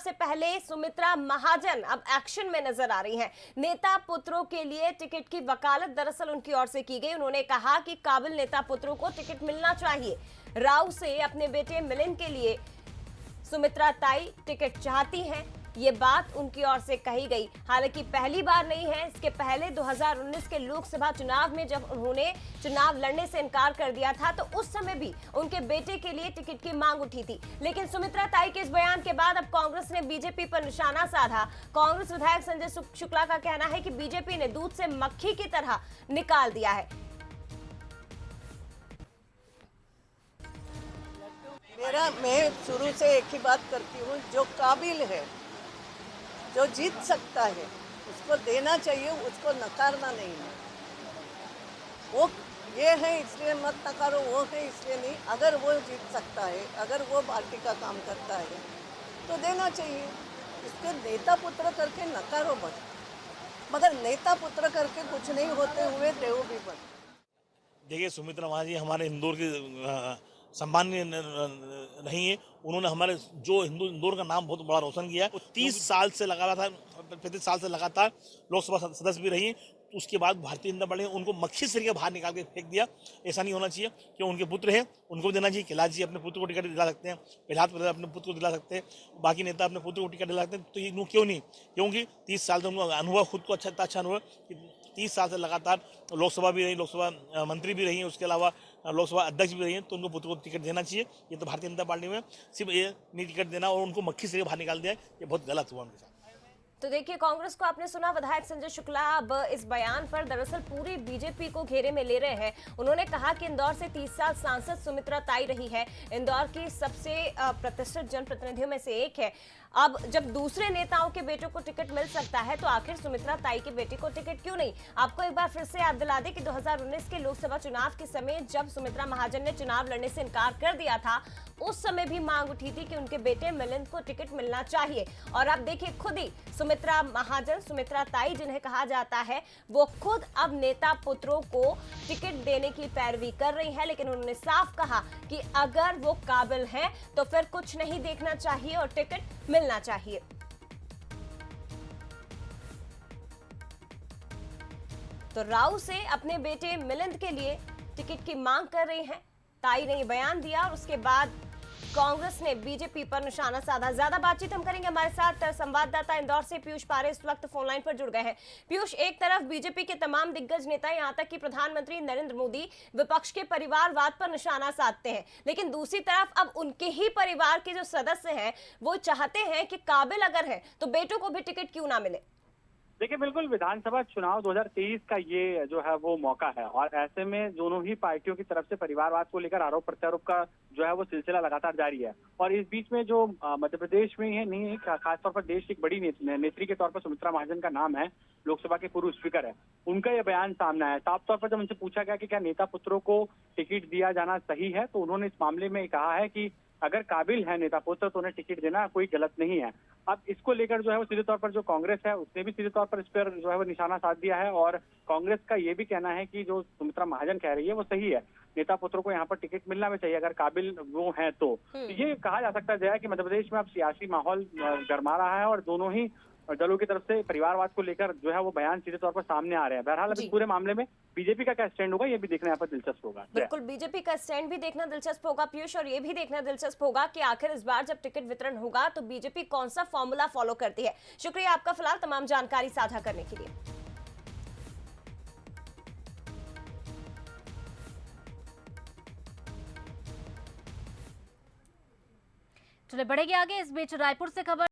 से पहले सुमित्रा महाजन अब एक्शन में नजर आ रही हैं। नेता पुत्रों के लिए टिकट की वकालत दरअसल उनकी ओर से की गई। उन्होंने कहा कि काबिल नेता पुत्रों को टिकट मिलना चाहिए। राव से अपने बेटे मिलिंद के लिए सुमित्रा ताई टिकट चाहती हैं, ये बात उनकी ओर से कही गई। हालांकि पहली बार नहीं है, इसके पहले 2019 के लोकसभा चुनाव में जब उन्होंने चुनाव लड़ने से इनकार कर दिया था तो उस समय भी उनके बेटे के लिए टिकट की मांग उठी थी। लेकिन सुमित्रा ताई के इस बयान के बाद अब कांग्रेस ने बीजेपी पर निशाना साधा। कांग्रेस विधायक संजय शुक्ला का कहना है कि बीजेपी ने दूध से मक्खी की तरह निकाल दिया है। मैं शुरू से एक ही बात करती हूँ, जो काबिल है, जो जीत सकता है, उसको देना चाहिए, उसको नकारना नहीं है। वो ये है इसलिए मत नकारो, वो है इसलिए नहीं। अगर वो जीत सकता है, अगर वो पार्टी का काम करता है तो देना चाहिए। इसके नेता पुत्र करके नकारो मत, मगर नेता पुत्र करके कुछ नहीं होते हुए देव भी मत। देखिए, सुमित्रा महाजन जी हमारे इंदौर की सम्माननीय नहीं है। उन्होंने हमारे जो इंदौर का नाम बहुत बड़ा रोशन किया है। 30 साल से लगातार 35 साल से लगातार लोकसभा सदस्य भी रही। उसके बाद भारतीय जनता पार्टी ने उनको मक्खी से के बाहर निकाल के फेंक दिया। ऐसा नहीं होना चाहिए कि उनके पुत्र हैं, उनको देना चाहिए। कैलाश जी अपने पुत्र को टिकट दिला सकते हैं, प्रहलाद पटेल अपने पुत्र को दिला सकते हैं, बाकी नेता अपने पुत्र को टिकट दिला सकते हैं। तो ये क्यों नहीं? क्योंकि 30 साल से उनको अनुभव, खुद को अच्छा अनुभव, 30 साल से लगातार लोकसभा भी रही, लोकसभा मंत्री भी रही हैं, उसके अलावा लोकसभा अध्यक्ष भी रही हैं। तो उनको पुत्र को टिकट देना चाहिए। ये तो भारतीय जनता पार्टी में सिर्फ ये नहीं टिकट देना और उनको मक्खी से बाहर निकाल दिया, ये बहुत गलत हुआ उनके साथ। तो देखिए, कांग्रेस को आपने सुना, विधायक संजय शुक्ला अब इस बयान पर दरअसल पूरी बीजेपी को घेरे में ले रहे हैं। उन्होंने कहा कि इंदौर से 30 साल सांसद सुमित्रा ताई रही है, इंदौर की सबसे प्रतिष्ठित जनप्रतिनिधियों में से एक है। अब जब दूसरे नेताओं के बेटों को टिकट मिल सकता है तो आखिर सुमित्रा ताई के बेटे को टिकट क्यों नहीं? आपको एक बार फिर से याद दिला दें कि 2019 के लोकसभा चुनाव के समय जब सुमित्रा महाजन ने चुनाव लड़ने से इनकार कर दिया था, उस समय भी मांग उठी थी कि उनके बेटे मिलिंद को टिकट मिलना चाहिए। और आप देखिए, खुद ही सुमित्रा महाजन, सुमित्रा ताई जिन्हें कहा जाता है, वो खुद अब नेता पुत्रों को टिकट देने की पैरवी कर रही है। लेकिन उन्होंने साफ कहा कि अगर वो काबिल हैं तो फिर कुछ नहीं देखना चाहिए और टिकट मिलना चाहिए। तो राव से अपने बेटे मिलिंद के लिए टिकट की मांग कर रही हैं। ताई ने ये बयान दिया और उसके बाद कांग्रेस ने बीजेपी पर निशाना साधा। ज्यादा बातचीत हम करेंगे, हमारे साथ संवाददाता इंदौर से पीयूष पारे इस वक्त फोन लाइन पर जुड़ गए हैं। पीयूष, एक तरफ बीजेपी के तमाम दिग्गज नेता, यहां तक कि प्रधानमंत्री नरेंद्र मोदी विपक्ष के परिवारवाद पर निशाना साधते हैं, लेकिन दूसरी तरफ अब उनके ही परिवार के जो सदस्य हैं वो चाहते हैं कि काबिल अगर है तो बेटों को भी टिकट क्यों ना मिले। देखिए, बिल्कुल विधानसभा चुनाव 2023 का ये जो है वो मौका है और ऐसे में दोनों ही पार्टियों की तरफ से परिवारवाद को लेकर आरोप प्रत्यारोप का जो है वो सिलसिला लगातार जारी है। और इस बीच में जो मध्य प्रदेश में है, नहीं खासतौर पर देश की एक बड़ी नेत्री के तौर पर सुमित्रा महाजन का नाम है, लोकसभा के पूर्व स्पीकर है, उनका ये बयान सामने आया। साफ तौर पर जब उनसे पूछा गया कि क्या नेता पुत्रों को टिकट दिया जाना सही है, तो उन्होंने इस मामले में कहा है कि अगर काबिल है नेता पुत्र तो उन्हें टिकट देना कोई गलत नहीं है। अब इसको लेकर जो है वो सीधे तौर पर जो कांग्रेस है उसने भी सीधे तौर पर इस पर जो है वो निशाना साध दिया है और कांग्रेस का ये भी कहना है कि जो सुमित्रा महाजन कह रही है वो सही है, नेता पुत्रों को यहाँ पर टिकट मिलना भी चाहिए अगर काबिल वो है तो। ये कहा जा सकता है कि मध्य प्रदेश में अब सियासी माहौल गरमा रहा है और दोनों ही दलों की तरफ से परिवारवाद को लेकर जो है वो बयान सीधे तौर पर सामने आ रहे हैं। बहरहाल अब इस पूरे मामले में बीजेपी का क्या स्टैंड होगा ये भी देखना यहाँ पर दिलचस्प होगा। बिल्कुल, बीजेपी का स्टैंड भी देखना दिलचस्प होगा पीयूष, और ये भी देखना दिलचस्प होगा कि आखिर इस बार जब टिकट वितरण होगा तो बीजेपी कौन सा फॉर्मूला फॉलो करती है। शुक्रिया आपका फिलहाल तमाम जानकारी साझा करने के लिए। चलिए बढ़ेगी आगे। इस बीच रायपुर से खबर